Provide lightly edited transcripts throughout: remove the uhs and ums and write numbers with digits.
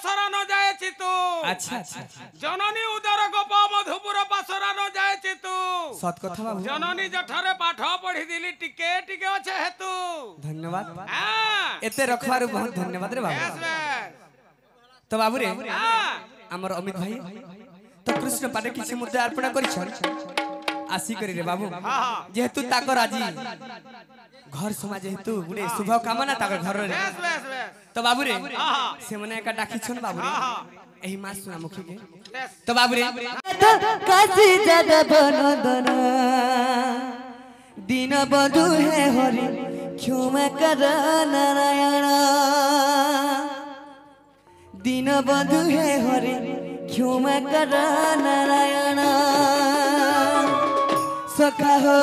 पासरा न जाए चितु अच्छा अच्छा जननी उदर गोप मधुपुर पासरा न जाए चितु सत कथा बाबू जननी जठारे पाठ पढ़ी दिली टिके टिके अच्छे हेतु धन्यवाद हां एते रखवार बहुत धन्यवाद रे बाबू तो बाबू रे हमर अमित भाई तो कृष्ण पाटे किछि मुद्दा अर्पण करिछन आसी करी रे बाबू जेहेतु ताकर आजी घर समाज हेतु गुडे शुभ कामना ताकर घर रे तो बाबू रे से मने का डाकिछन बाबू रे एही मास सुना मुखी के तो बाबू रे काशी जद बनदन दिन बधु है हरि क्षमा कर नारायण दिन बधु है हरि क्षमा कर नारायण सखा हो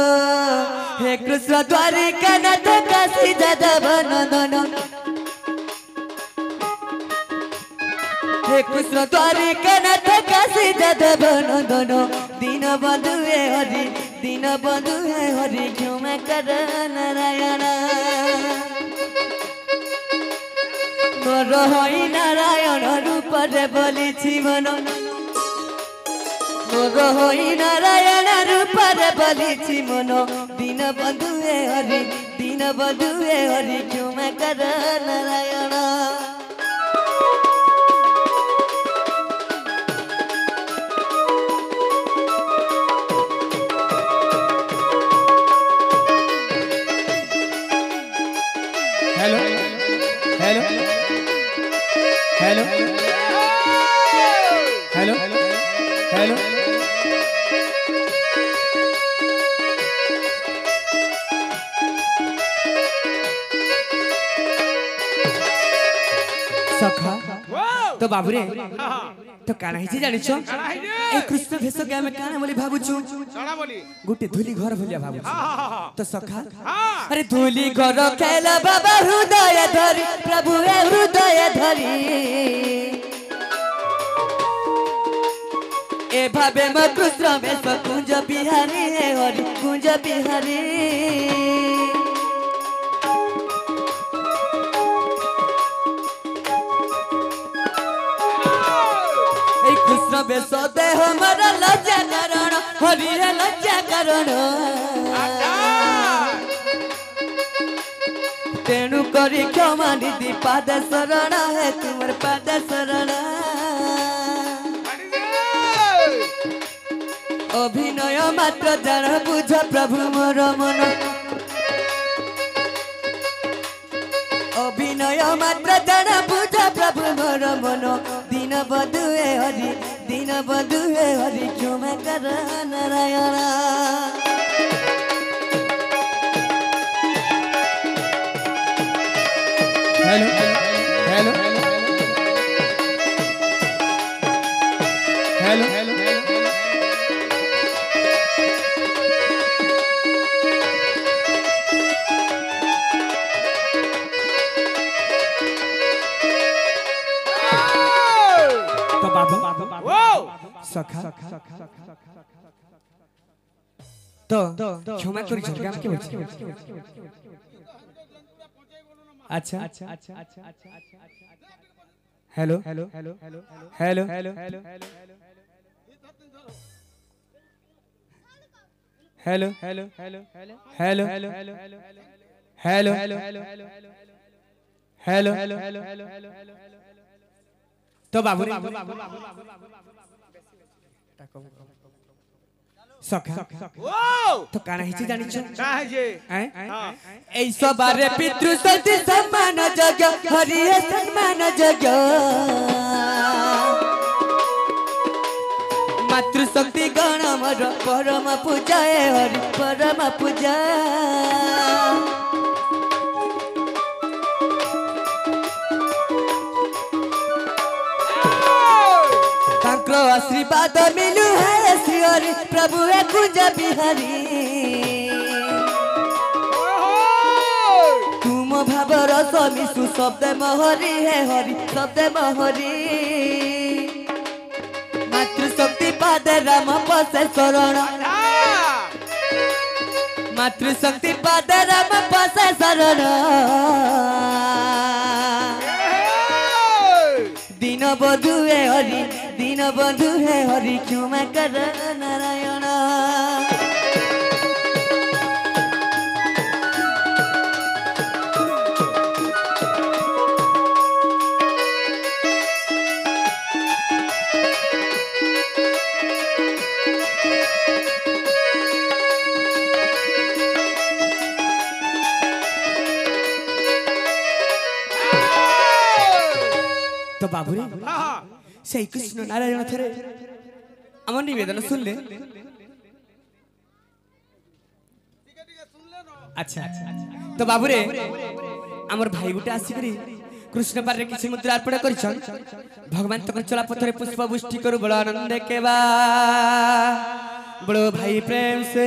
हे कृष्ण द्वारिका नाथ काशी जादव नंदन हे कृष्ण द्वारिका नाथ काशी जादव नंदन दिन बंधु है हरि दिन बंधु है हरि क्षमा कर नारायण नर हई नारायण रूप रे बोली मन नर हई नारायण रूप रे बोली मन दिन बंधु है हरि दिन बंधु है हरि क्षमा कर Narayan hello hello hello hello hello सखा तो बाबू रे तो काना हिची जानिछो ए कृष्ण भेष के हम काना बोली भाबुछु चला बोली गुटे धुली घर भलिया भाबुछु तो सखा अरे धूली घर खेला बाबा हृदय धरी प्रभु है हृदय धरी ए भावे म कृष्ण भेष कुंज बिहारी है हरि कुंज बिहारी ए कृष्ण भेष दे हमारा लज्जा करण हरि है लज्जा करण तेणु करी क्षमा निधि पाद शरण है तुमर पाद शरण अभिनय मात्र जान बुझ प्रभु मोर मन अभिनय मात्र जान बुझ प्रभु मोर मन दिन बधु है हरि दिन बधु है हरि क्षमा कर Narayan hello hello hello hello तो बाबू सखा तो क्षमा करी झरगाम के बच्चे अच्छा अच्छा अच्छा अच्छा hello hello hello hello hello hello hello hello hello hello hello hello hello hello hello तो बाबू सखा तो काना हिची जानिछो काहे जे ऐ सबारे पितृ सती सम्मान जग हरि सम्मान जग मातृ शक्ति गण मर परम पूजा हरि परम पूजा आशीर्वाद मिलू है श्री प्रभु है कुंज बिहारी तुम भावर समिशु शब्द महरी है हरि शब्द महरी मातृशक्ति पाद राम पसे शरण मातृशक्ति पाद राम पसे शरण दिन दीन बंधु है हरि दीन बंधु है हरि क्षमा कर नारायण तो बाबुरे से कृष्ण नारायण थे आम नवेदन सुनले अच्छा तो बाबुरे आमर भाई गुटे आसिक कृष्ण पारे किसी मुद्रा अर्पण कर भगवान तक चला पथरे पुष्प बुष्टि करू बड़ आनंद के बड़ो भाई प्रेम से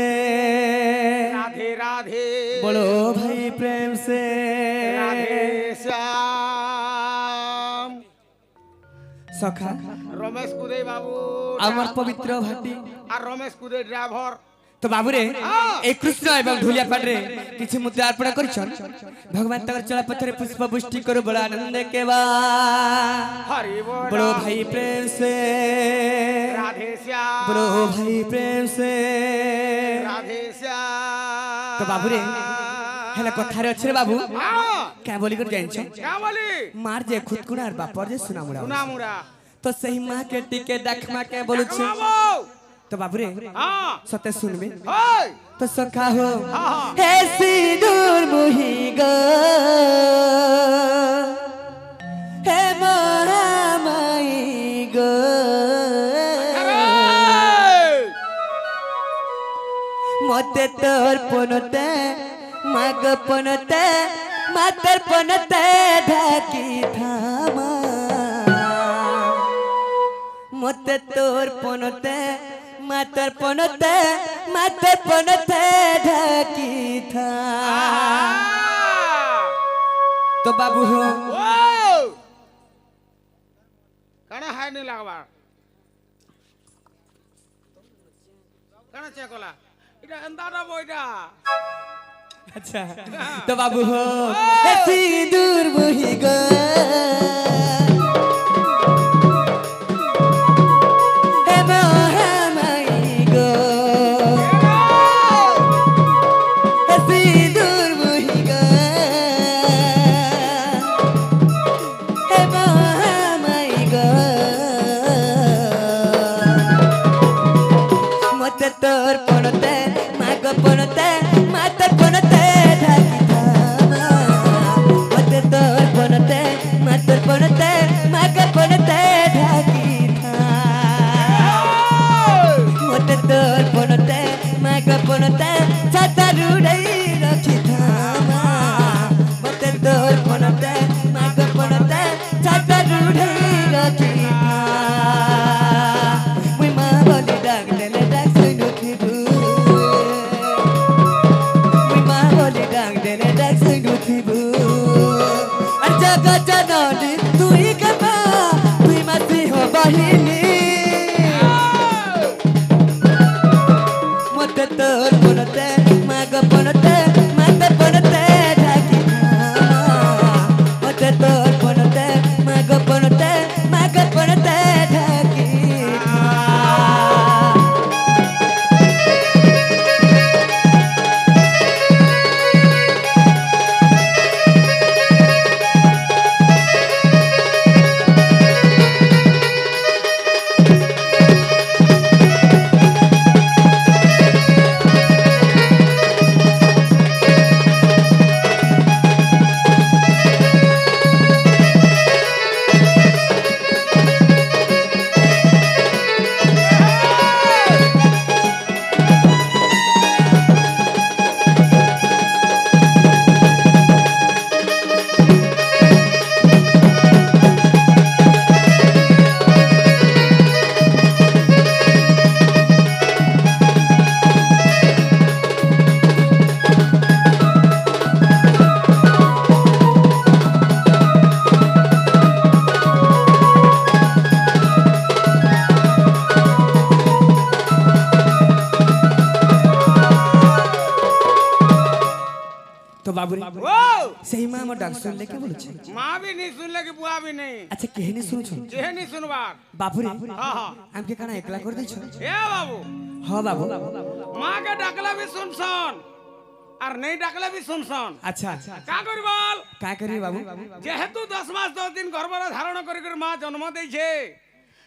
राधे राधे बड़ो भाई प्रेम से राधे श्याम सखा रमेश कुदे बाबू आमर पवित्र भाटी और रमेश कुदे ड्राइवर तो बाबुरे एक कृष्ण एवं ढोलिया पाटे किसी मुद्रा अर्पण कर भगवान तक चला पथरे पुष्प बुष्टि करू बड़ आनंद के हरि बोल बड़ो भाई प्रेम से राधे श्याम बड़ो भाई प्रेम से राधे श्याम तो बाबुरे हेला कथारे अच्छे रे बाबू क्या बोली कर जाइन छ क्या बोली मार जे खुदकुनार बापर जे सुना सुना मुड़ा तो सही मां के टिके दखमा के बोलु छ बाबू तो बाबुरे हां सते सुनबे ओए तो सखा हो हे सिंदूर मुही गो हे महामाई गो मते तोर पनते माग पनते मातर पनते ढाकी थामा मते तोर पनते मातर पनते ढाकी था तो बाबू हो कणा हाय नहीं लागबा कणा चेकला इटा अंदाडा बोइटा अच्छा तो बाबू हो सिंदूर मुही गो हे महामाई गो हे सिंदूर मुही गो हे महामाई गो मते तोर पनते माग पनते मातर पनते ढाकी थामा मते तोर पनते मातर पनते माग पनते ढाकी था मते तोर पनते माग पनते छाता रुड़ई रखी थामा मते तोर पनते माग पनते छाता रुड़ई रखी था मुई मां बोली डाक देले डाक सुनु थिबू मुई मां बोली डाक देले डाक सुनु थिबू अर जगा जननी तुई कमा तुई मसी हो बहिनी मते तोर पनते माग पनते माते पनते ढाकी थामा मते तोर पनते माग पनते ढाकी था सही मां हमर डाक सुन लेके बोलु छै माँ भी नहीं सुन लगी बुआ भी नहीं अच्छा केहनी सुनु छ ये नहीं सुनबार बाबू रे हाँ हाँ हमके काना एकला कर दै छ ए बाबू हां बाबू माँ के डाकला भी सुन और नहीं डाकला भी सुन अच्छा का करी बोल का करी बाबू जेहेतु 10 मास 10 दिन घर बड़ा धारण कर माँ जन्म दै छे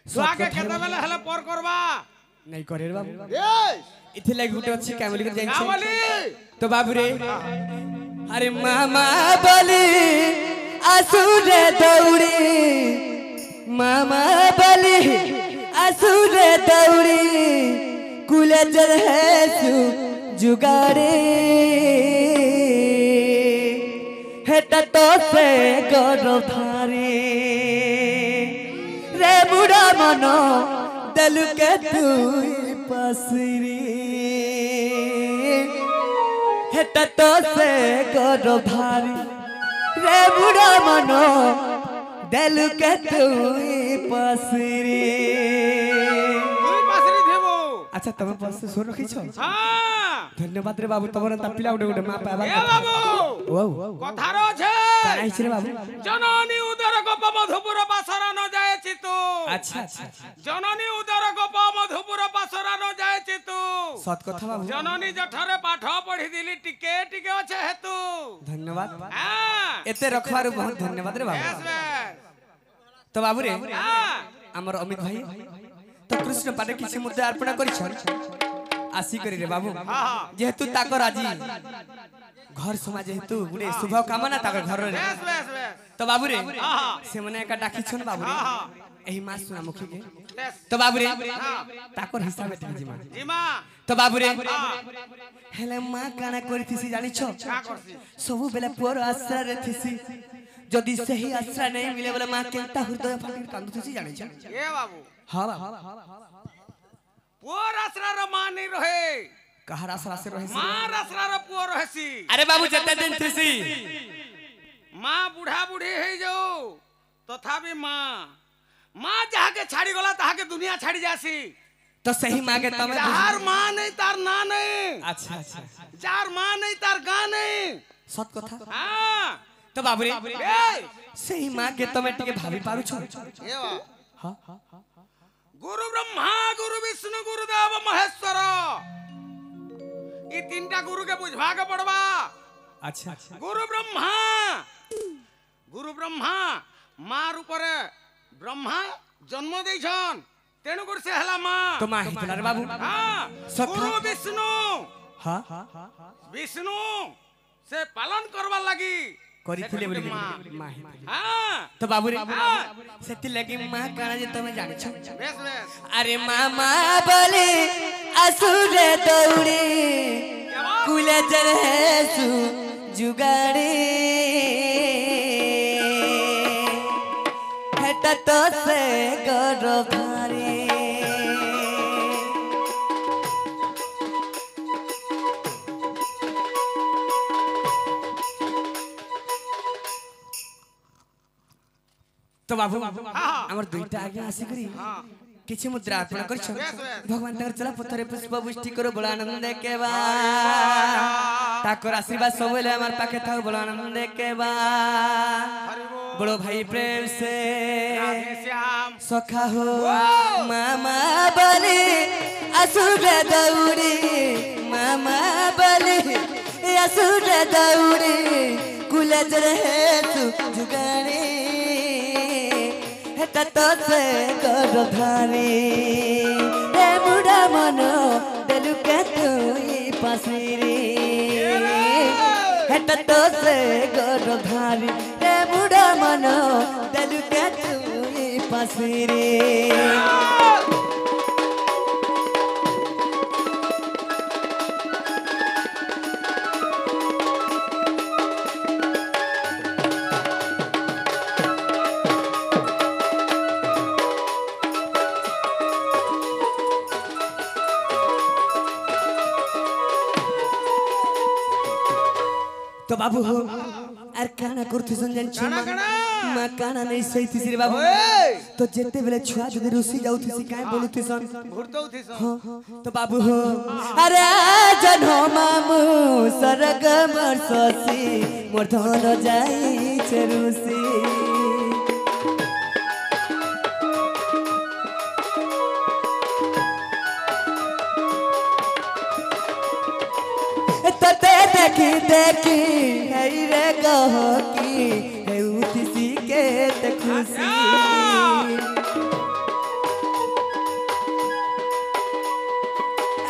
सुआ के केते बेला हले पर करबा नहीं करे रे बाबू यस इथे लाग गुटे अछि कामली कर जाई कामली तो बाबू रे अरे मामा बली असुर दौड़ी मामा बली असुर दौड़ी कुलजर है सु जुगाड़े हेटा तो से गरो थारे रे बुढ़ा मनो दल के तू पसरी हेटा तो से गरो भारी रे बुढ़ा मनो दल के तू पसरी তুই পাসরি দেবো अच्छा तब पास सो रखी छ हां धन्यवाद रे बाबू तमर ता पिला उडे उडे मा पाबा ए बाबू ओ কথার আছে काई छ रे बाबू জননী উদর গোপ মধুপুর পাসরা ন যায়ছি তু अच्छा अच्छा জননী উদর গোপ মধুপুর পাসরা ন যায়ছি তু सत कथा बाबू জননী জঠারে পাঠ পঢ়ি দিলি টিকে টিকে আছে হেতু धन्यवाद हां एते रखवार बहुत धन्यवाद रे बाबू यस बेस तो बाबू रे हां हमर अमित भाई तो कृष्ण पाटे किसी मुद्दे अर्पण करि छ आसी करी रे बाबू जेहेतु ताकर आजी घर समाज हेतु गुडे शुभ कामना ताकर घर रे बेस बेस बेस तो बाबू रे हां से मने का डाकी छन बाबू रे हां एही मास सुना मुखी के बेस तो बाबू रे ताकर हिसाब में जी मां जी मां तो बाबू रे हेले मां काना करथिसी जानि छ का करसी सब बेला पुअर आश्रय रे थिसी जदि सही आश्रय नहीं मिले बोले मां केता हृदय फाटी कांदुथिसी जानि छ ए बाबू हां पुअर आसरार मां नहीं रहे कहार आश्रय से रहे मां आसरार पुअर रहसी अरे बाबू जते दिन थिसी मां बुढ़ा बुढ़ी हे जो तथापि मां जहा के छाड़ी गला तहा के दुनिया छाड़ी जासी तो सही मांगे तमे तार मां नहीं तार ना नहीं अच्छा अच्छा चार मां नहीं तार गा नहीं सत कथा हां तो बाबू रे ए सही मांगे तमे टिके भाभी पारु छ ए बा हां गुरु ब्रह्मा गुरु विष्णु गुरुदेव महेश्वर ई तीनटा गुरु के बुझवा के पड़बा अच्छा गुरु ब्रह्मा मार ऊपर ब्रह्मा जन्म देछन तेनु गुरु से हला मां तो मां हितला रे बाबू हां सखा। गुरु विष्णु हां विष्णु से पालन करवा लगी करिथिले बोली मां मां हां तो बाबू रे सेति लगी मां काना जे तमे जानि छ बेस बेस अरे मामा बोले असुर दौड़ी कुलजर है सु जुगाड़े हेटा तो से गरो भारी तो बाबू हमर दुईटा आगे आसी करी किछि मुद्रा अर्पण कर छ भगवान तकर चला पत्थरे पुष्प पुष्टि करो बड़ा आनंद के बा ताकर आशीर्वाद सबले हमर पाखे थाउ बड़ा आनंद के बा बड़ो भाई प्रेम से राधे श्याम सखा हो मामा बले असुर दौड़ी मामा बले असुर दौड़ी कुलजर है तू जुगाड़ी हेटा तो से कर धारी हे बुढ़ा मनो दिल के तू पसरी हेटा तो से कर धारी हे बुढ़ा मनो दिल के तू पसरी तो बाबू हो आर काना करथि संजन छ मा काना नहीं सही थी रे बाबू तो जेते बेले छुआ जदि रुसी जाउथि सी काई बोलुथि सन घुरतौथि सन हां तो बाबू हो अरे जनो मामू सरग मरससी मोर धन जाइछे रुसी तते देखी देखी है रे कहो की है उसी के ते खुशी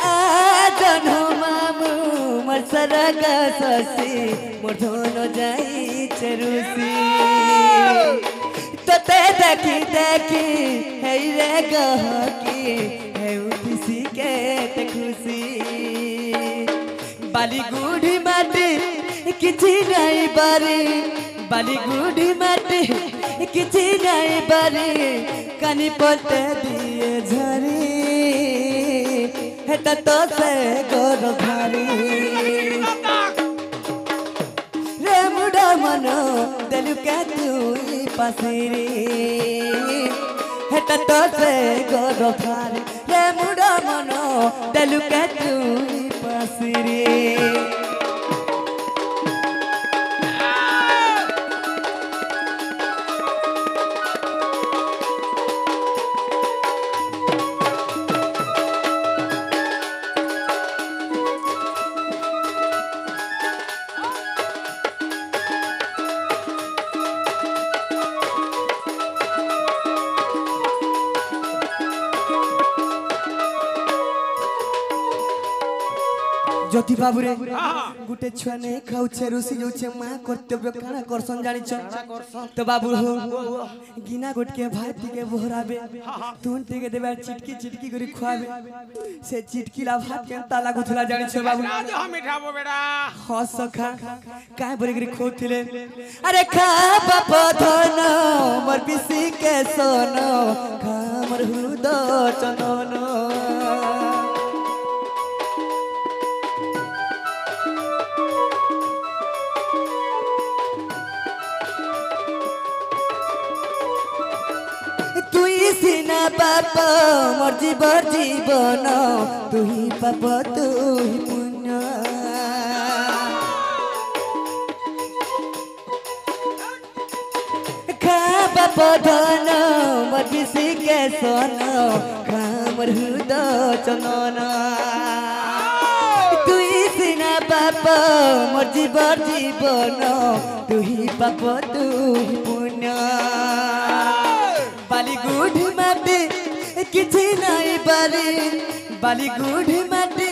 आजन मामू मोर सरग ससी मोर धन जाइछे रुसी तते देखी देखी है रे कहो की है उसी के ते खुशी बाली गुड़ी माटी किछि नहीं बारी बाली गुड़ी माटी किछि नहीं बारी कानी पते दिए झरी हेता तो से गोर भारी रे मुडा मनो देलु के तुई पासिरी हेता तो से गोर भारी रे मुडा मनो देलु के तुई पासिरी ज्योति बाबू रे गुटे छुआ नहीं खाऊछे रुसी जाऊछे मां कर्तव्य काना करसन जानिछ तो बाबू हो गिना गुट के भाती के बोहराबे तुन टिके देबे चिटकी चिटकी करी खुआबे से चिटकी ला भात के ताला गुथला जानिछ बाबू आज हम मिठाबो बेटा ह सखा काय बरे करी खोथिले अरे खा बाप धन मोर बिसी के सोनो खा मोर हुद चनन सिना पाप मोर जीवन तू ही पाप तू ही पुण्य खा बाप धन मोर बिसी के सोन खा मोर हुद चनन तू ही सिना पाप मोर जीवन तू ही पाप तू ही पुण्य बाली गुढ़ी माटी किछि नहीं बारी बाली गुढ़ी माटी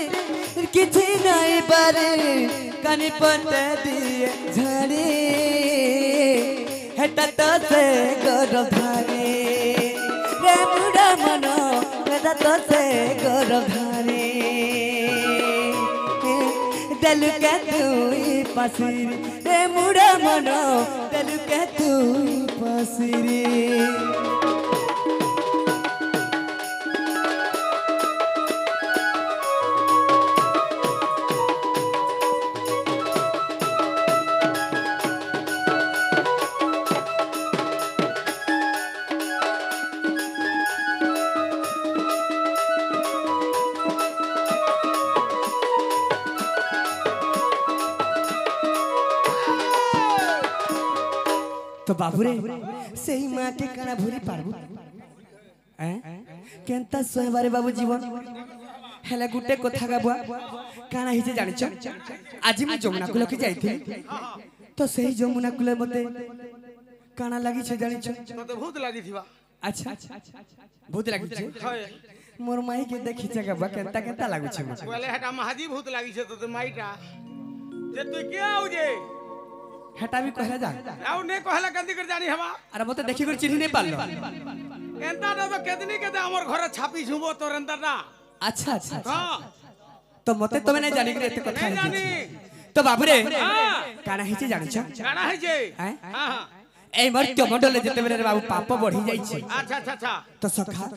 किछि नहीं बारी कानी पते दिए झड़ी हेटा तो से गोर भारी रे मुडा मनो हेटा तो से गोर भारी देलु के तुई पासिरी रे मुडा मनो देलु के तुई पासिरी तो बाबूरे सही माँ के काना भूरी पारबू केनता सोए बारे बाबू जीवन हेला गुटे कथा गाबुआ काना हिजे जानिछ आज मैं जमुना कुल के जाइथि तो सही जमुना कुल मते काना लागि छे जानिछ तो बहुत लागी थिबा अच्छा बहुत लागि छे मोर माई के देखि छे गाबा केनता केनता लागु छे मते बोले हटा महाजी बहुत लागी छे तो माईटा जे तू के आउ जे हेटा भी कहला जा आउ ने कहला कंदी कर जानी हवा अरे मते देखि कर चिन्ह नहीं पालो एंता तो केदनी केते हमर घर छापी झुबो तो एंता ना अच्छा अच्छा हां तो मते तमे नहीं जानी करे एते कथा नहीं जानी तो बाबूरे हां काना हिचे जानि छ काना है जे हां हां ए मर्त्य मंडल जेते बेले बाबू पाप बढ़ी जाई छै अच्छा अच्छा अच्छा तो सखा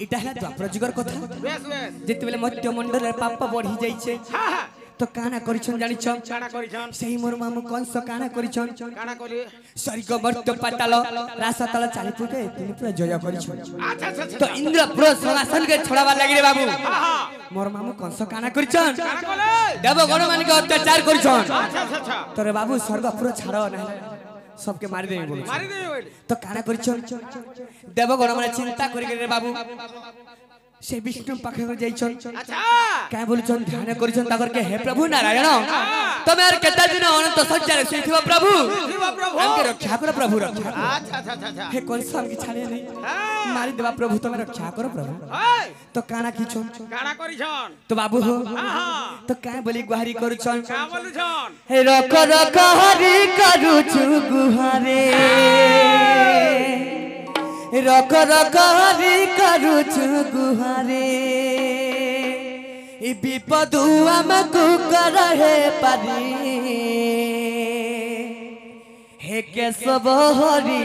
इटा है द्वापर जुगर कथा बेस बेस जेते बेले मर्त्य मंडल पाप बढ़ी जाई छै हां हां तो काना करिछन जानिछन काना करिछन सेही मोर मामू कंस काना करिछन काना करी स्वर्ग मर्त्य पाताल रासतल चाली पुटे तिनी पुरा जय करिछन अच्छा अच्छा तो अच्छा इंद्र पुरो सिंहासन के छोड़ावा लागि रे बाबू हां मोर मामू कंस काना करिछन काना करे देवगण मान के अत्याचार करिछन अच्छा अच्छा अच्छा तोरे बाबू स्वर्ग पुरो छाड़ ना सबके मारी देबे बोल मारी दे ओइले तो काना करिछन देवगण माने चिंता करि रे बाबू से विष्णु पाखे जाइछन अच्छा काय बोलछन ध्यान करिछन ताकर के हे प्रभु नारायण तमे आर केता दिन अनंत सज्जारे सुइथिबो प्रभु शिव प्रभु हमके रक्षा कर प्रभु रक्षा अच्छा अच्छा अच्छा हे कोन सा हमके छाड़े नहीं मारी देबा प्रभु तमे रक्षा करो प्रभु हाय तो काना किछन काना करिछन तो बाबू हो हां तो काय बोली गुहारी करुछन का बोलुछन हे रख रख हरि करुछु गुहारे रख रख हरि करुछु गुहारे ई विपद हमको करहे पारी हे केशव हरि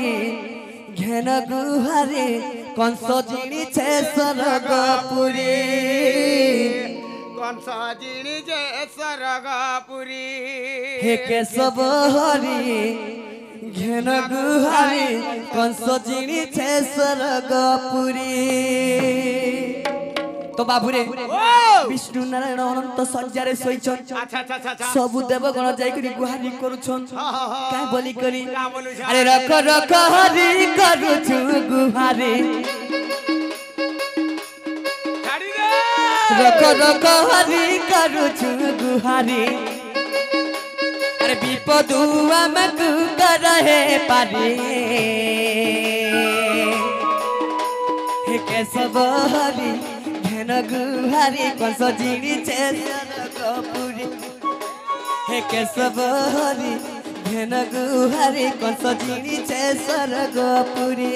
घेन गुहारे कंस जिणी छे स्वर्गपुरी कौन सा जिनी जे सरगापुरी हे केशव हरि घेन गुहारी कंस जिणी छे स्वर्गपुरी तो बाबू रे ओ विष्णु नारायण अनंत सज्जारे सोइछन अच्छा अच्छा अच्छा अच्छा सबु देवगण जाई करी गुहारी करूछन काय बोली करी का बोलुछन अरे रख रख हरि करूछु गुहारी छाड़ी दे रख रख हरि करूछु गुहारी अरे विपद हमको करहे पारी हे केशव हरि घेन गुहारी कंस जिणी छे स्वर्गपुरी हे केशव हरि घेन गुहारी कंस जिणी छे स्वर्गपुरी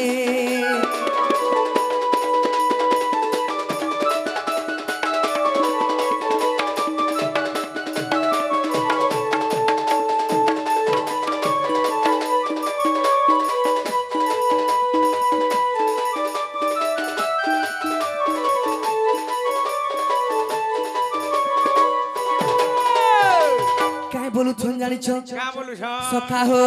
काय बोलू छन जानिछो का बोलुछन सखा हो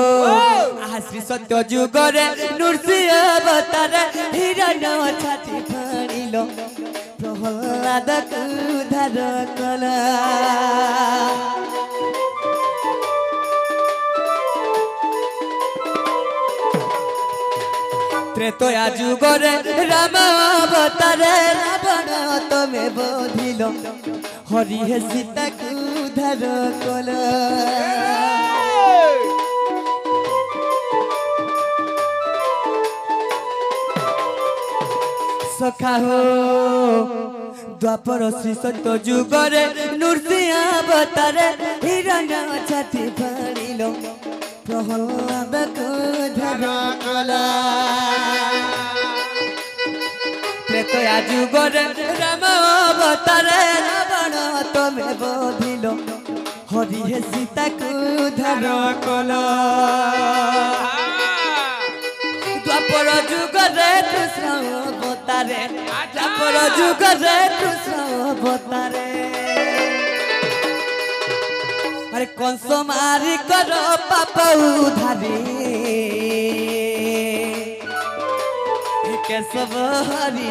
आहा श्री सत्य जुगरे नृसिंह अवतार हिरण्य छाती फाड़िलो प्रहलाद उद्धार कला त्रेतया जुगरे राम अवतार रावण तमे बोधिलो हरि हे सीता को उद्धार कला सखा हो द्वापर श्री सत्य जुगरे नृसिंह अवतार हिरण्य छाती फाड़िलो प्रहलाद को उद्धार कला त्रेतया जुगरे राम अवतार रावण तमे बोधिलो हरि हे सीता को उद्धार कला द्वापर जुगरे कृष्ण अवतारे द्वापर जुगरे कृष्ण अवतारे अरे कंस मारी करो पाप उधारी हे केशव हरि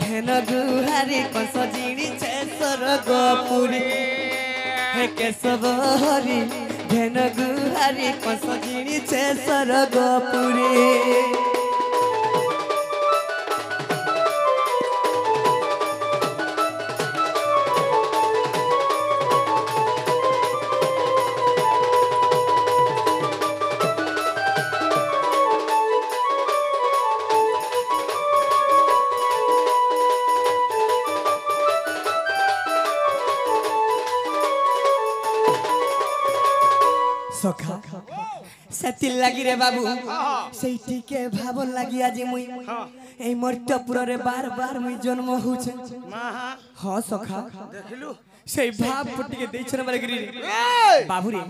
घेन गुहारी कंस जिणी छे स्वर्गपुरी हे केशव हरि घेन गुहारी कंस जिणी छे स्वर्गपुरी सखा सेति लागि रे बाबू सेठी के भाव लागि आज मुई এই মর্ত্যপুরে বার বার মুই জন্ম হচ্ছে মাহা হ সখা দেখিলু সেই ভাব ফুটিকে ଦେଇଛନ বলে গিরি এই বাবুরে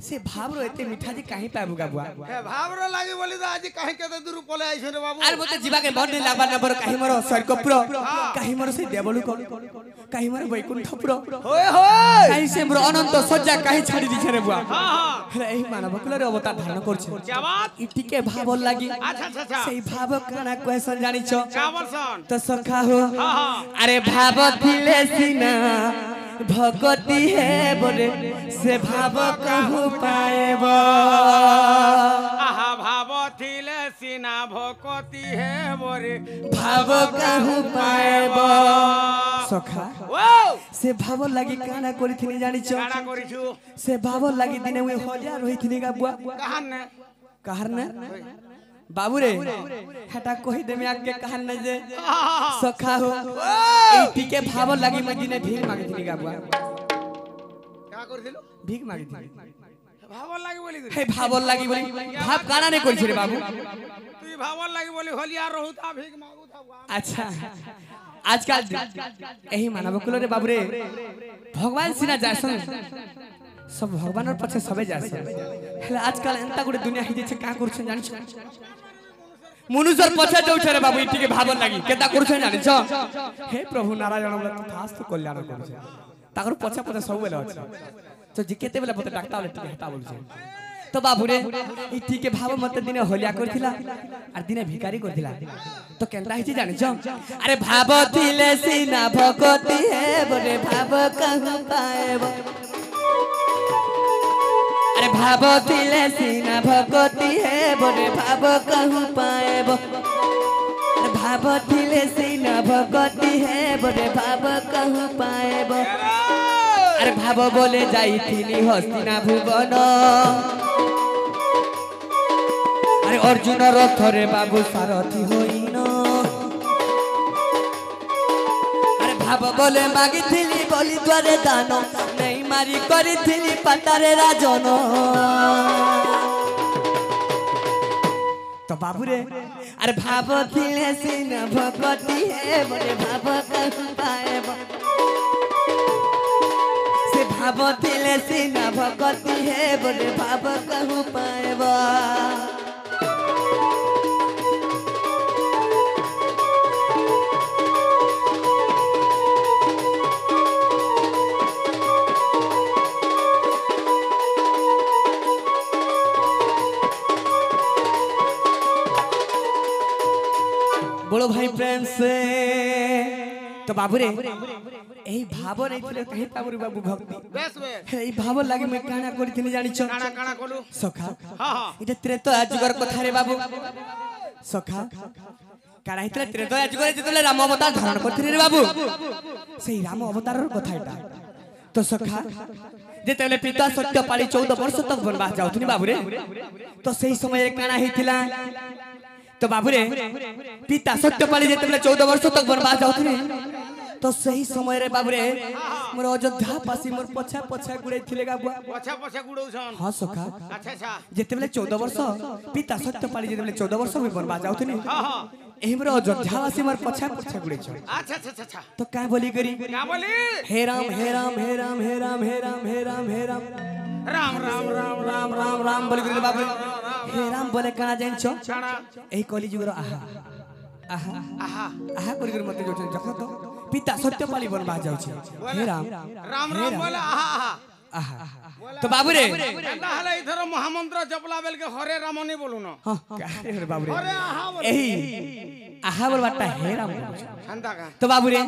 সে ভাবর এতে মিঠা যে কাহি পাবু গাবুয়া হে ভাবর লাগি বলি তো আজি কাহি কেতে দূর পলে আইছ রে বাবু আর মতে জিবাকে মন নে লাগবার না বড় কাহি মর স্বর্গপুর কাহি মর সেই দেবলু কোন কাহি মর বৈকুণ্ঠপুর होय होय কাহি সে মোর অনন্ত সজ্জা কাহি ছাড়ি দিছে রে বুয়া हां हां হেলা এই মানব কুলরে অবতার ধারণ করছে क्या बात ইটিকে ভাব লাগি अच्छा अच्छा अच्छा সেই ভাব কানা কোয়েশন জানিছ क्या बोलसन তো সখা हो हां हां আরে ভাব দিলে সিনা ভগতি হে বরে সে ভাব কাহু পাएब आहा भाव थिले सीना भकति हे बोरे ভাব কাহু পাएब সখা ओ সে ভাব লাগি কানা করিথিনি জানিছ काना करिछु সে ভাব লাগি দিনে ওই হজার হইথিনি গাবুয়া कहान ने কাহার না বাবুরে হেটা কই দেমি আগে কাহার না যে সখা हो এইটিকে ভাব লাগি মই দিনে ভিক মাগিথিনি গাবুয়া का करथिलु ভিক মাগিথিনি भाव लागि बोली হে ভাব লাগি বলি ভাব কানা নে কইছে রে বাবু তুই भाव लागि बोली होलिया रहुता भीख मागू था আচ্ছা আজকাল এই মানব কুলরে বাবুরে ভগবান সিনা যাসন সব ভগবানের পছে সবে যাসন হেলা আজকাল এন্তা গুড়ে দুনিয়া হিজেছে কা করছেন জানিছ মনুষ্যর পছে যাউছে রে বাবু ইটিকে ভাবন লাগি কেতা করছেন জানিছ হে প্রভু নারায়ণ বলে ফাস্ট কল্যাণ করছে তাকর পছে পছে সব বেলা আছে তো যে কেতে বেলা পতে ডাক্তার বলে টিকে হেতা বলছে তো বাবুরে ইটিকে ভাব মতে দিনে হলিয়া করছিলা আর দিনে ভিখারি করছিলা তো কেনতা হিছি জানিছ আরে ভাব দিলে সিনা ভগতি হে বরে ভাব কাহু পাएब আরে ভাব দিলে সিনা ভগতি হে বরে ভাব কাহু পাएब আরে ভাব দিলে সিনা ভগতি হে বরে ভাব কাহু পাएब আরে ভাব বলে যাইছিলি হস্তিনা ভুবন আরে অর্জুন রথরে বাবু সারথি হইন আরে ভাব বলে মাগিছিলি বলি দ্বারে দান নেই মারি করিছিলি পাতারে রাজন তো বাবুরে আরে ভাব দিলে সিনা ভগতি হে বলে ভাব কাহু পাएब সে ভাব দিলে সিনা ভগতি হে বলে ভাব কাহু পাएब बोलो भाई प्रेम से तो बाबू रे এই ভাব নেইছিলে কহি বাবু বাবু ভক্তি बेस बेस এই ভাব লাগি মই কানা করিছিনি জানিছ काना काना कोलु সখা हां हां এটা ত্রেতয়া যুগর কথা রে বাবু সখা কানা হিতলে ত্রেতয়া যুগরে যেতলে রাম অবতার ধারণ করছিনি রে বাবু সেই রাম অবতারের কথা এটা তো সখা যেতলে পিতা সত্যপালি 14 বর্ষ তক বনবাস যাউথিনি বাবু রে তো সেই সময়ে কানা হিতলা तो बाबूरे पिता सत्यपाली जेतबेले 14 वर्ष तक वनवास जाउथि तो सही समय रे बाबूरे मोर अयोध्या पासी मोर पछा पछा गुड़े थिले गाबुआ पछा पछा गुडौछन हां सखा अच्छा अच्छा जेतबेले 14 वर्ष पिता सत्यपाली जेतबेले 14 वर्ष में वनवास जाउथि हां हां एही मोर अयोध्या वासी मोर पछा पछा गुड़े छ अच्छा अच्छा अच्छा तो का बोली करी क्या बोली हे राम हे राम हे राम हे राम हे राम हे राम हे राम राम राम राम राम राम राम बोली करी बाबू हे राम बोले काना जाइन छ काना एही कली जुगर आहा आहा आहा आहा करी करी मते जोछन जख तो पिता सत्यपाली वनवास जाउ छै हे राम राम राम बोले आहा आहा आहा तो बाबू रे एंदा हले इधर महामंत्र जपला बेल के हरे राम नहीं बोलू ना हां रे बाबू रे अरे आहा बोल एही आहा बोल बाटा हे राम हंदा का तो बाबू रे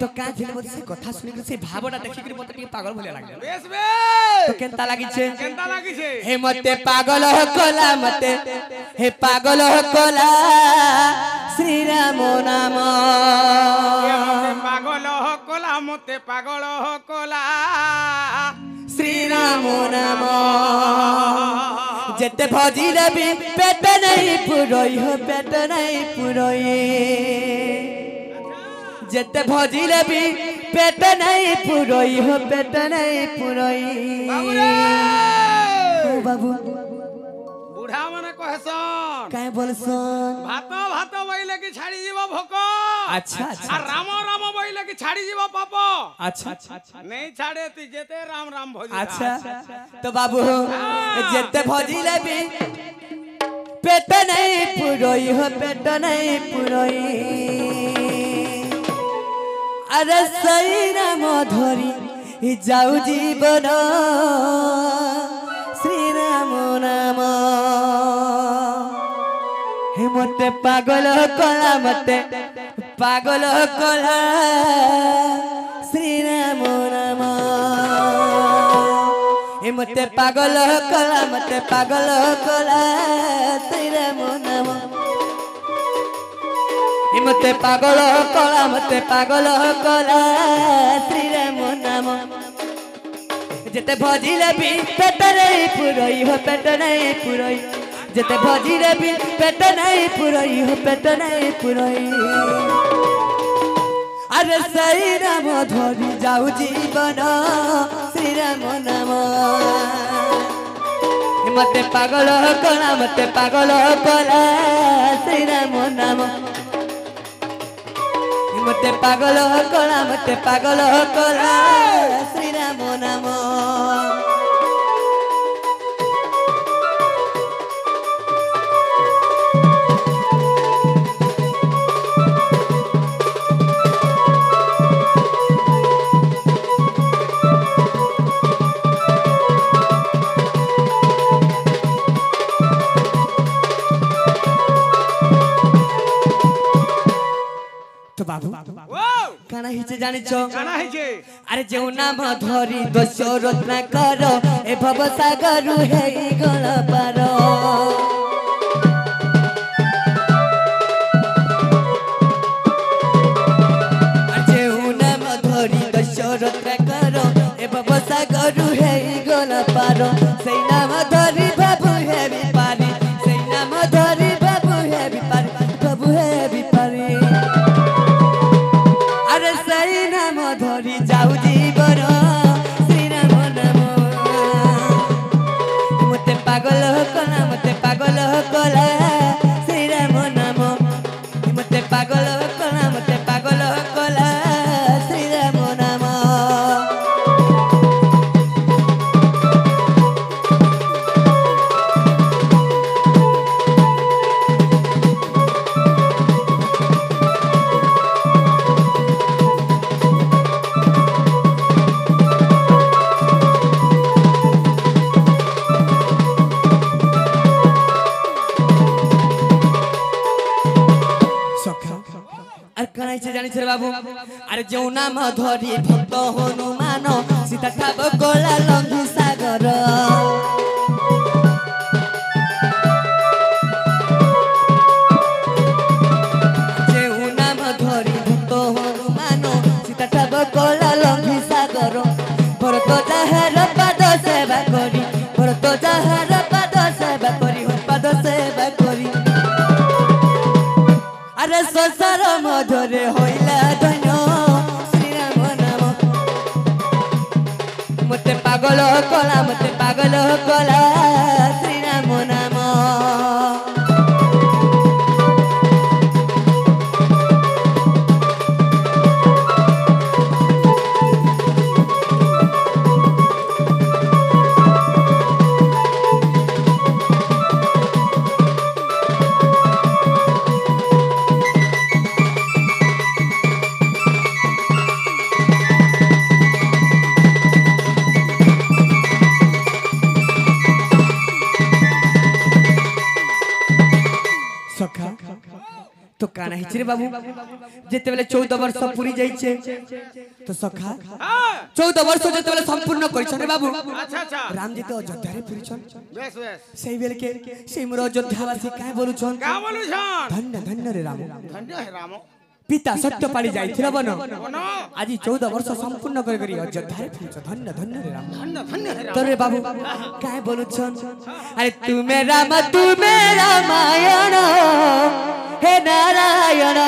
तो का झिले मते से कथा सुनि के से भावटा देखि के मते टिके पागल भले लागले बेस बेस तो केनता लागि छे केनता लागी छे हे मते पागल हो कोला मते हे पागल हो कोला श्री राम नाम मते पागल हो कोला मते पागल हो कोला श्री राम नाम जेते भजी रवि पेट नहीं पुरोई हो पेट नहीं पुरोई जेते भजी रवि पेट नहीं पुरोई हो पेट नहीं पुरोई बाबू रे ओ बाबू बूढ़ा माने कह कहसन काहे बोलसन भात भात बइले कि छाड़ी जीव भोक अच्छा अच्छा आ राम राम बइले कि छाड़ी जीव पाप अच्छा नहीं छाड़े ती जेते राम राम भोजी अच्छा तो बाबू जेते भजिले भी पेट नहीं पुरोई हो पेट नहीं पुरोई अरे सही राम धरी जाऊ जीवन श्री राम नाम हे मते पागल कला मते पागल कला श्री राम नाम हे मते पागल कला श्री राम नाम हे मते पागल कला श्री राम नाम जेते भजिले भी पेट नहीं पुरोई हो पेट नहीं पुरोई जेते भजिले भी पेट नहीं पुरोई हो पेट नहीं पुरोई अरे श्री राम धरी जाऊ जीवन श्री राम नाम मते पागल कला श्री राम नाम मते पागल कला श्री राम नाम तो बाबू काना हिचे जानिछो काना हिचे अरे जेउ नाम धरी दशरथ ना करो ए भव सागर हे गल पारो जेउ नाम धरी दशरथ ना करो ए भव सागर हे गल पारो सेई नाम धरी बाबू हे बिपारी सेई नाम धरी बाबू हे बिपारी बाबू हे बिपारी अरे सही नाम धरी जाऊ जीवन श्री राम नाम मते पागल कला श्री राम नाम मते पागल कला श्री राम नाम जानी बाबू अरे जो नाम धरी भक्त हनुमान सीता ठाब गला लंघी सागर जो नाम धरी भक्त हनुमान सीता ठाब गला लंघी सागर भरत जाहार पाद सेवा करी भरत जाहार पाद सेवा करी पाद सेवा करी अरे संसार मधुरे होइला धन्य श्री राम नाम मते पागल कला श्री राम नाम तो काना हिचरे बाबू जेते बेले 14 वर्ष पूरी जाइछे तो सखा 14 वर्ष जेते बेले संपूर्ण करिछन रे बाबू अच्छा अच्छा राम जी तो अयोध्या रे फिरछन बेस बेस सेई बेले के सेई मोर अयोध्यावासी काहे बोलुछन का बोलुछन धन्य धन्य रे राम धन्य है राम पिता सत्य पाली जाइथिल बन बन आज 14 वर्ष संपूर्ण कर करी अयोध्या रे फिरछ धन्य धन्य रे राम धन्य धन्य है राम तो रे बाबू काहे बोलुछन अरे तू मेरा रामायण हे नारायण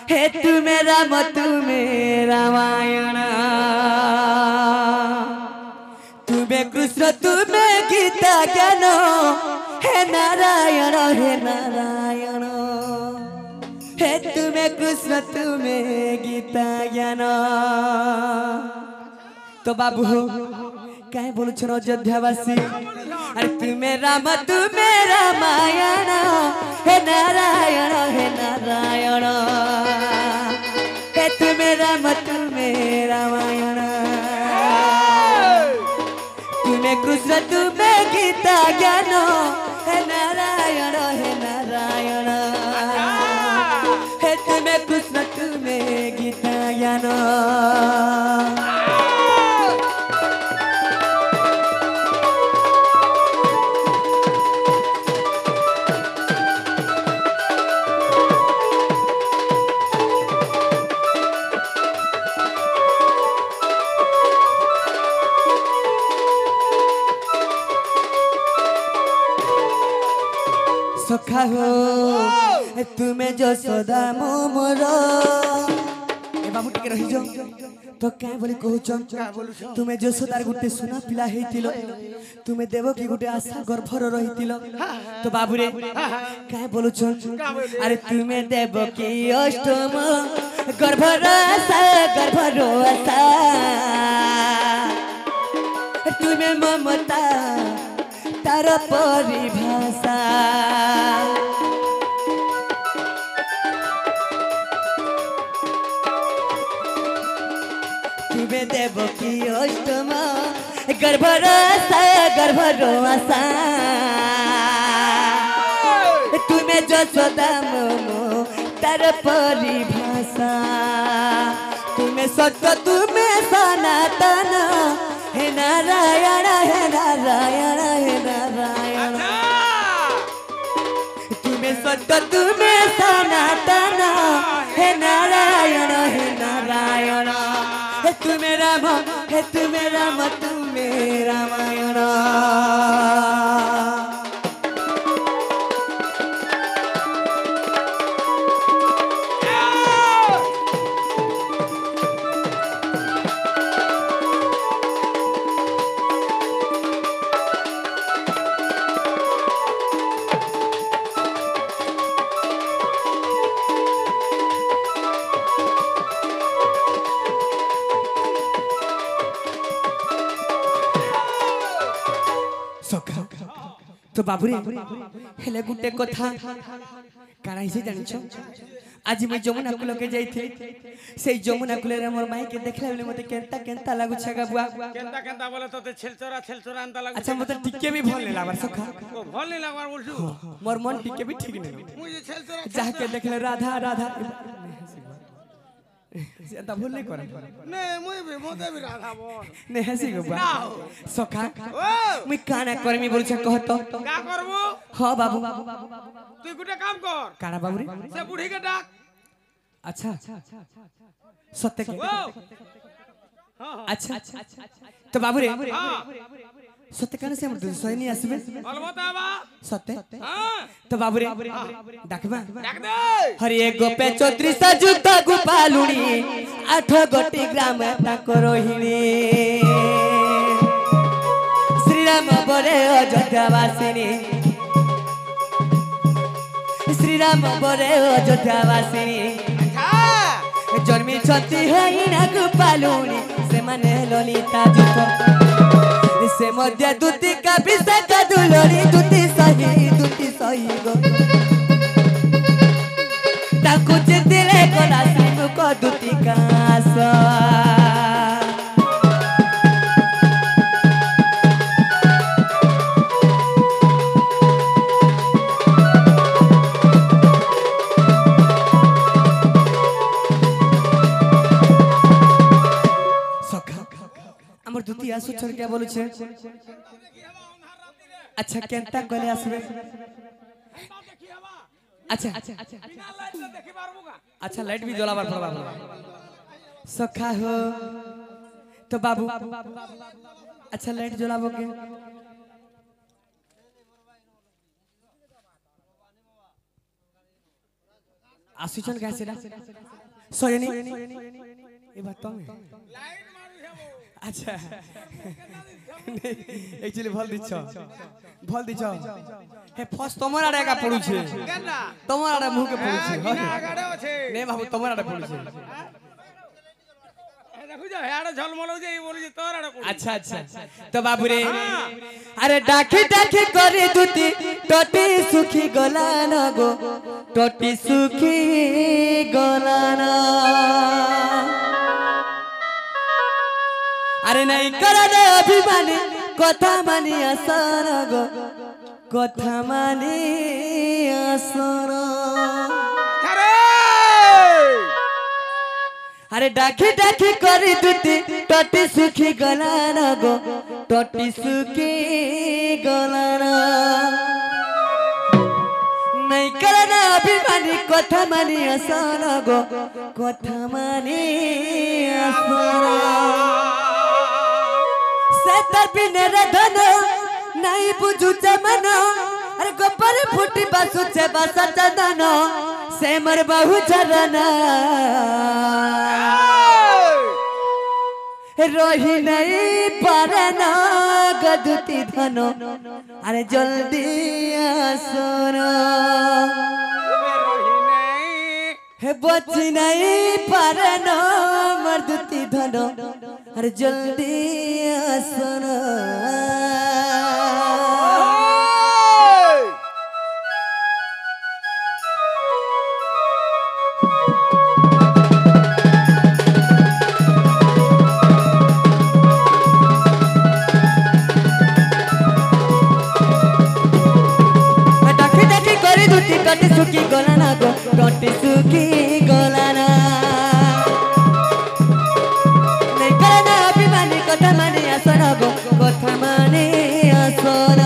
हे तू मेरा रामायण तुम्हें कृष्ण तुम्हें गीता ज्ञान हे नारायण हे तुम्हें कृष्ण तुम्हें गीता ज्ञान तो बाबू कहीं बोलू छो अयोध्यावासी अरे तुम्हें राम तुम्हें रामायण हे नारायण हे तुम्हें राम तुम्हें रामायण तुम्हें कृष्ण तुम्हें गीता ज्ञान हे नारायण हे तुम्हें कृष्ण तुम्हें गीता ज्ञान सखा हो तुम्हें जो सदा मोर ए बाबू टिके रही जो तो क्या बोली कहूछ तुम्हें जो सदार गुटे सुना पिला हेतिलो तुम्हें देव की गुटे आशा गर्भर रहितिलो तो बाबू रे क्या बोलुछ अरे तुम्हें देव की अष्टम गर्भर आशा तुम्हें ममता तार परिभाषा तुम्हें देव की अष्टम गर्भर आशा तुम्हें जशोदा मोमो तार परिभाषा तुम्हें सत्य तुम्हें सनातन हे नारायण तुम्हें सत्य तुम्हें सनातन हे नारायण हे तुम्हें राम तुम्हें रामायण तो बाबू रे हेले गुटे कथा काना हिसे जानिछो आज मैं जमुना कुल के जाई थी से जमुना कुल रे मोर माई के देखला बेले मते केंता लागु छगा बुआ केंता बोले तो छेलचोरा अंता लागु अच्छा मते टिके भी भल नहीं लागबार सखा ओ भल नहीं लागबार बोलछु मोर मन टिके भी ठीक नहीं मुझे छेलचोरा जाके देखले राधा से ता भूल नहीं करे नहीं मुई भी मोते भी राधा बोल नहीं हसी गो बा सखा ओ मैं काना करमी बोल छ कहतो का करबो हां बाबू तू गुटे काम कर काना बाबू रे से बूढ़ी के डाक अच्छा सत्य के हां अच्छा तो बाबू रे हां सत्य काना से हम दूसरे नहीं आसबे अलबत आबा सत्य हां तो बाबू रे डाकबा डाक दे हरि एक पे 34 जुत गोपालुनी 8 गोटी ग्राम ताको रोहिणी श्री राम बरे अयोध्यावासिनी श्री राम बरे अयोध्यावासिनी जन्मी छती हैना गोपालुनी से माने ललिता जुत से मध्य दूती का विषय दुलोरी दूती सही गो ताकू चितिले कोला सिंह को दूती कास हमर दूती आसु छोड़ के बोलु छे अच्छा केंता कोले आसबे अच्छा अच्छा लाइट भी जलाबार पड़बा सखा हो तो बाबू अच्छा लाइट जलाबो के आसुचन कैसे ना सोयनी ए बात तो আচ্ছা একচুয়ালি ভাল দিছ হে ফার্স্ট তোমার আড়ে একা পড়ুছে কেনা তোমার আড়ে মুখে পড়ুছে কিনা আগাড়ে আছে নে বাবু তোমার আড়ে পড়ুছে দেখো যা হেয়াড়ে ঝলমল হচ্ছে এই বলি যে তোর আড়ে পড়ি আচ্ছা আচ্ছা তো বাবু রে আরে ডাকি ডাকি করে দুটি টটি সুখী গলা না গো টটি সুখী গলা না আরে নাই করে অভিমানী কথা মানি আসর গো কথা মানি আসর আরে আরে ডাকি ডাকি করে দুটি টটি সুখী গলা না গো টটি সুখী গলা না নাই করে অভিমানী কথা মানি আসর গো কথা মানি আসর से तरबिने रे धन नहीं बुझुचे मन अरे गोपर फुटी बसुचे बसा चंदन से मर बहु झरना रोही नहीं परना गदुती धन अरे जल्दी आसना हे बची नहीं परना मर्दती धन अरे जल्दी आसना डाकी डाकी करे दुटी टटी सुखी गला ना गो टटी सुखी गला ना কথা মানে আসন গো কথা মানে আসন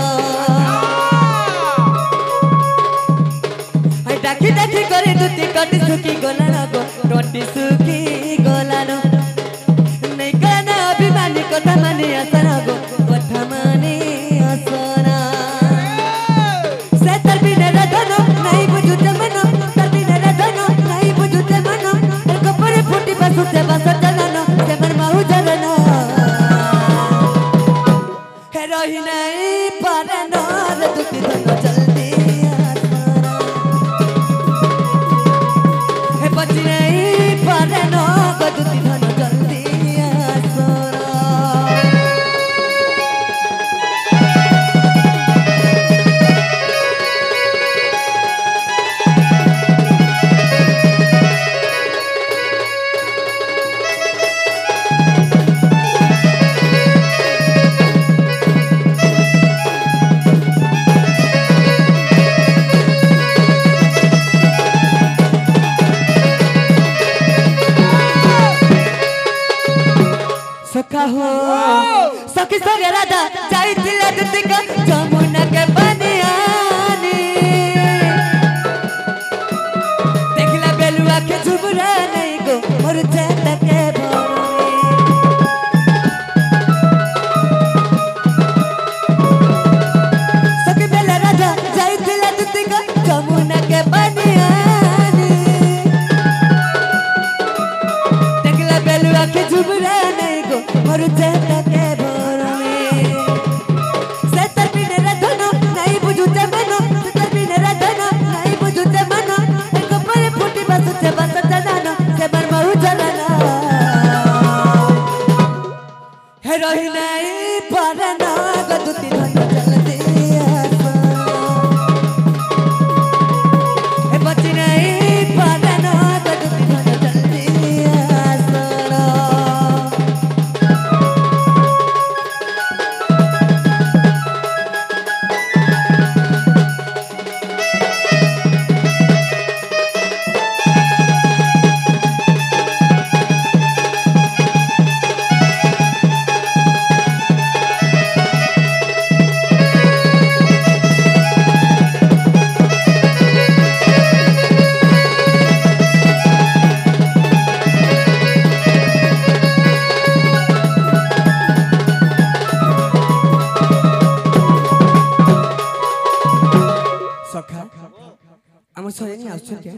ডাকি ডাকি করে দুটি টটি সুখী গলান গো টটি সুখী গলান নেই কেন অভিমানী কথা মানে আসন গো কথা মানে আসন সে তার বিনে ধন নাই বুঝুতে মন তার বিনে ধন নাই বুঝুতে মন কপরে ফুটি বাসুতে বাসা চালান সে মন মাহু ঝরনা रही नहीं परना रे दुखी धन जल्दी आसना हे बची नहीं परना रे दुखी धन जल्दी आसना सखा हो सखी सगे राधा जाइतिले दुतिका जमुना के बनियानी देखला बेलुआ के झुबरा नहीं गो मोर चेत के भोरे सखी बेला राधा जाइतिले दुतिका जमुना के बनियानी देखला बेलुआ के झुबरा और चेता के भोर में से तरबिने रे धन नहीं बुझुते मन से तरबिने रे धन नहीं बुझुते मन एक पर फुटी बसुते बसत दान से बर बहु जलना हे रही नहीं परना गदुती धन जल्दी आसना हे बची नहीं परना गदुती धन जल्दी आसना আমার সরে নিয়ে আসছো কে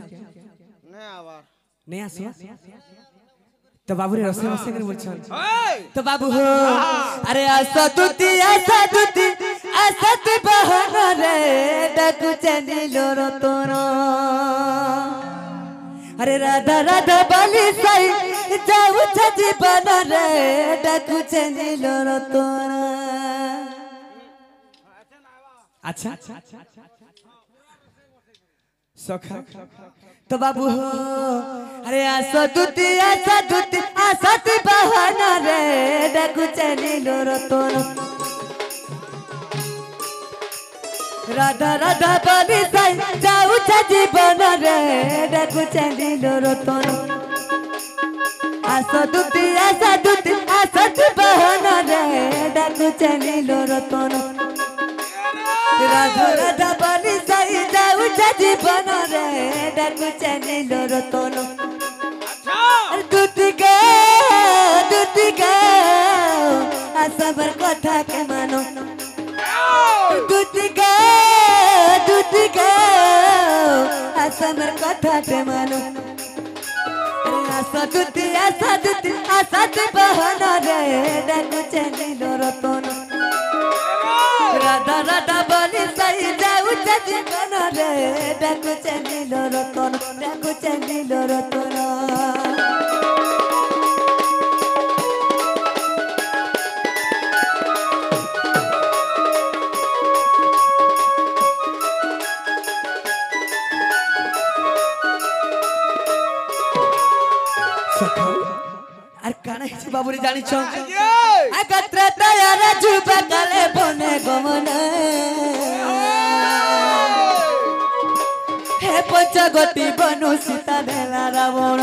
নে আবার নেই আসো तो बाबू रे रसे रसे कर बोलछन ओए तो बाबू हो अरे आशा तुती आशा तु बहना रे डाकू चंदिलो रतन अरे राधा राधा बाली साई जाऊ जीवन रे डाकू चंदिलो रतन अच्छा सखा तो बाबू हो अरे आशा तुती आशा तु बहना रे डाकू चंदिलो रतन राधा राधा बाली साई जाऊ जीवन रे डाकू चंदिलो रतन आशा तु बहना रे डाकू चंदिलो रतन राधा राधा बाली साई जाऊ जीवन रे डाकू चंदिलो रतन दूती गा आशा बर कथा के मानो दूती गा आशा बर कथा के मानो आशा तु बहना रे डाकू चंदिलो रतन राधा राधा बाली साई जाऊ जीवन रे डाकू चंदिलो रतन আর কানা হিসে বাবুরে জানিছ একত্র তয়ার যুবা কালে বনে গমন হে পঞ্চগতি বনু সীতা দেলা রাবণ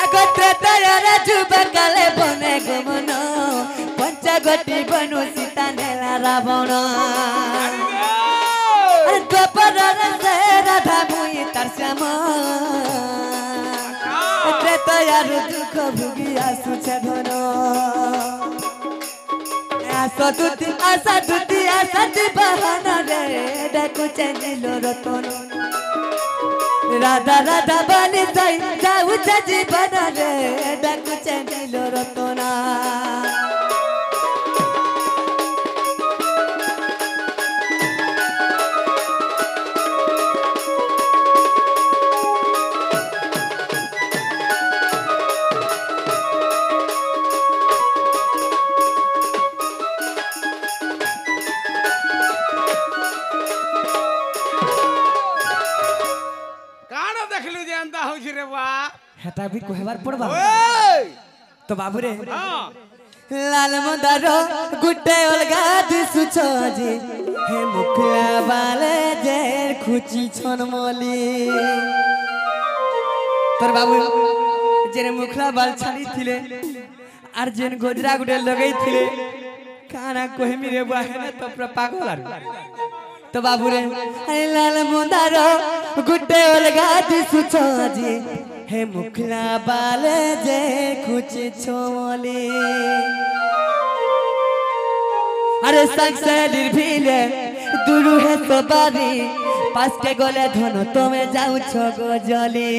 একত্র তয়ার যুবা কালে বনে গমন পঞ্চগতি বনু সীতা দেলা রাবণ राधा मुई तार श्याम तयार दुख भुगी आसुछे धन आशा तुती बहना रे डाकू चंदिलो रतन राधा राधा बाली साई जाऊ जीवन रे डाकू चंदिलो रतन हेटा भी कहबार पड़बा तो बाबू रे लाल मंदार गुटे अलगा दिसुछ जी हे मुखला बाले जे खुची छन मली तोर बाबू जेरे मुखला बाल छाड़ी थिले आर जेन गोजरा गुटे लगई थिले काना कहमी रे बा है ना तो पूरा पागल आर तो बाबू रे लाल मंदार गुटे अलगा दिसुछ जी हे मुखला बाले जे खुची छोले अरे संगसेलिर भीले दुरु है तो बारी पास के गोले धनो तुम्हें जाऊ छगो जले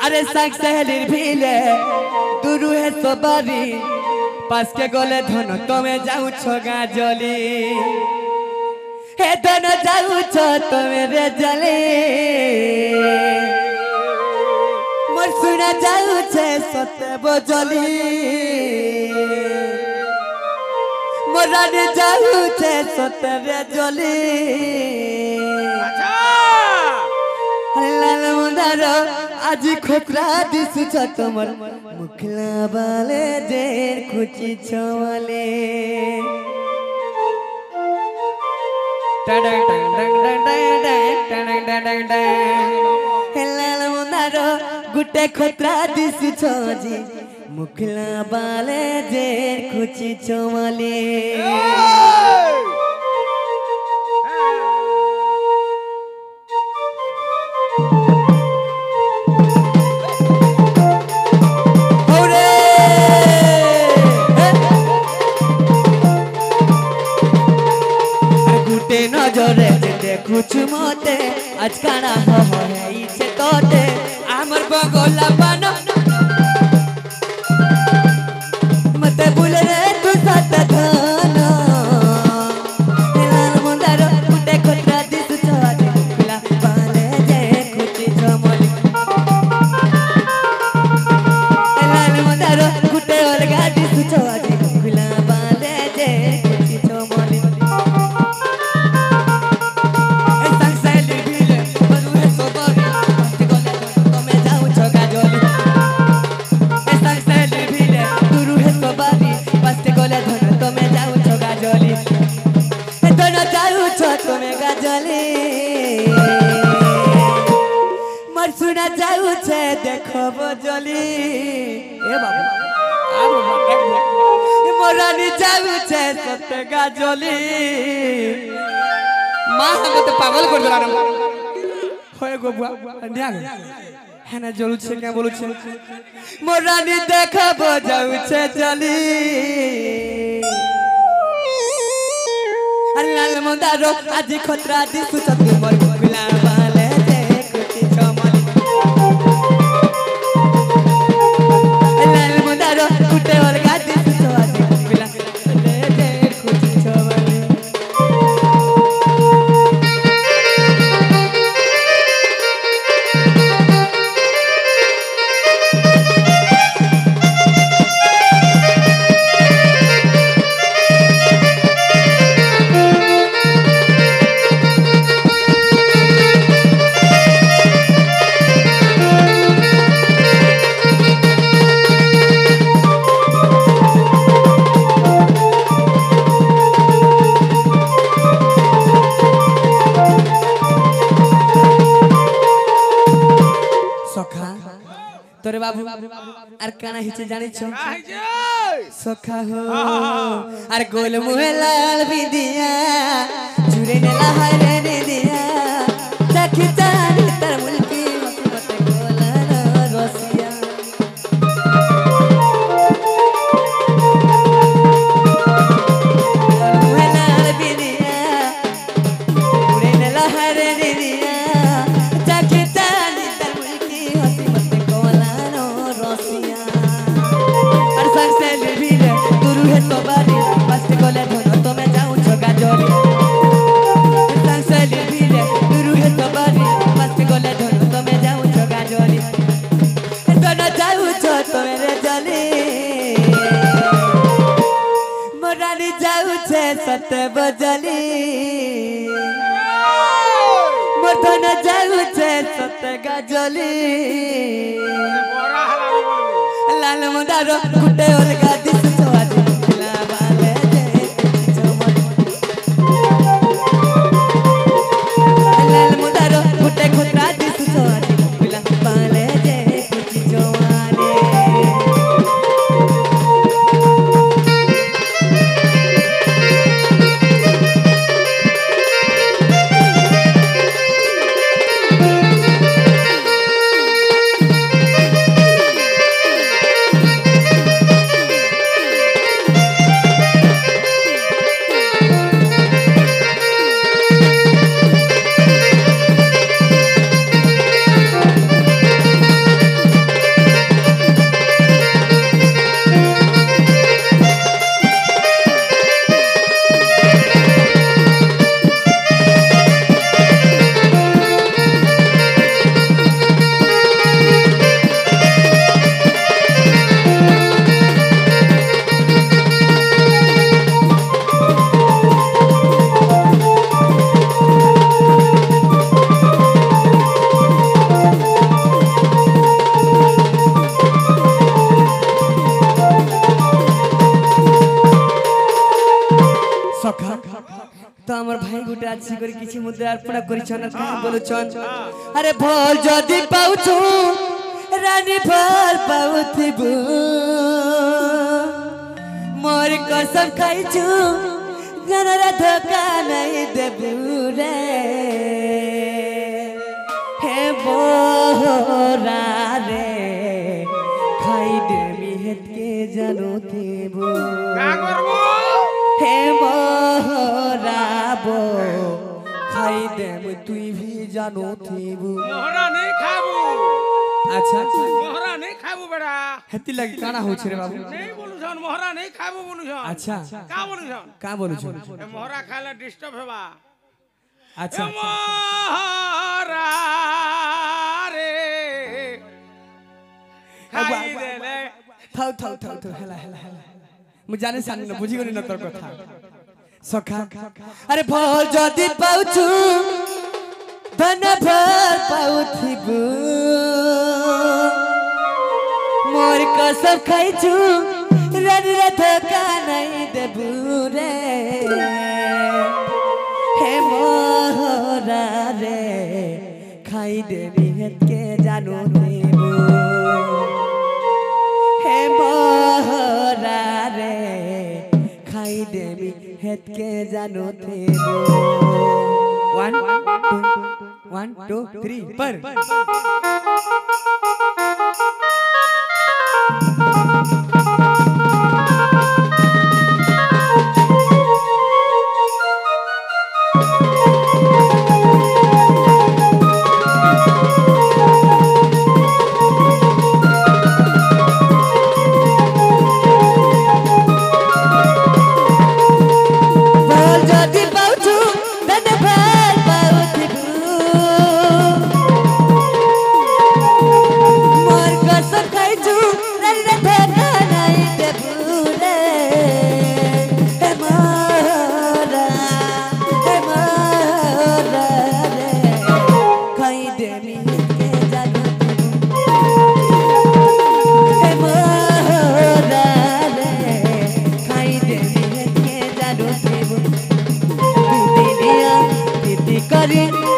अरे संगसेलिर भीले दुरु है तो बारी पास के गोले धनो तुम्हें जाऊ छगा जले हे धनो जाऊ छो तुम्हें रे जले मोर सुना जाऊ छे सते बजली मोराने जाऊ छे सते रे जली लाल मंदार आज खोकरा दिसु छ तमर मुखला बाले जे खुची छवले टडंग टंग टंग टंग टंग टंग लाल मंदार गुटे खोत्रा दिसु छी मुखला बाले जे खुची छवले দেখুছু মতে আজ কানা হইছে তোতে আমার বগলা পান মতে ভুলে রে তু সাত ধন লাল মন্দার কুটে খতরা দিস ছাড়ে খুলা পালে যে খুচি চমলি লাল মন্দার কুটে অলগা দিস ছাড়ে খুলা পালে যে খুচি চমলি सुना जाऊ छे देखो बजली ए बाबू मोरानी जाऊ छे सत्य गाजली मां हम तो पागल कर देला होय गो बुआ न्या है ना जलू छे क्या बोलू छे मोरानी देखो बजाऊ छे जली अरे लाल मंदारो आज खतरा दिसु सत्य मोर गुला वाले देखुती चमली लाल मंदारो कुटे अलगा दिसु चवादी गुला देखुती चमली तोरे बाबू आर काना हिचे जानि छ सखा हो आर गोल मुहे लाल बिंदिया जुरे ने लहरे ने दिया सखी जानी तर मुल्की मत गोला रसिया मुहे लाल बिंदिया जुरे ने लहरे ने दिया सखी जानी तर मुल्की मत तो बारी मस्त गोले धनो तो मैं जाऊं छोगा जोली संसली भीले गुरु है तो बारी मस्त गोले धनो तो मैं जाऊं छोगा जोली तो न जाऊं छो तो मेरे जली मोरानी जाऊं छे सत्य बजली मोर तो न जाऊं छे सत्य गाजली लाल मंदारो कुटे अलगा दिस छवाजी तो आमर भाई गुटे आछि करी किछि मुद्रा अर्पण करिछन का बोलुछन अरे भोल जदी पाउछु रानी भोल पाउथिबु मोर कसम खाइछु गनरा धोखा नहीं देबु रे हे बोरा रे खाई देमी हेत के जानो थेबु का करबो हे मोरा बो खाई देम तुई भी जानो थीबू मोहरा नहीं खाबू अच्छा मोहरा नहीं खाबू बेटा हेती लगी काना हो छे रे बाबू नहीं बोलू छन मोहरा नहीं खाबू बोलू छन अच्छा का बोलू छन का बोलू छो ए मोहरा खाला डिस्टर्ब हेबा अच्छा मोहरा रे खाई देले थाउ थाउ थाउ थाउ हेला हेला हेला मु जाने सानी न बुझी गनी न तोर कथा सखा अरे भल जदी पाउछु धन भल पाउथिबु मोर कसम खाइछु रन धोखा नहीं देबु रे हे मोहरा रे खाई देबी हेत के जानो देबु हे मोहरा रे खाई देबी हेत के जानो देबु 1 2 3 पर Kari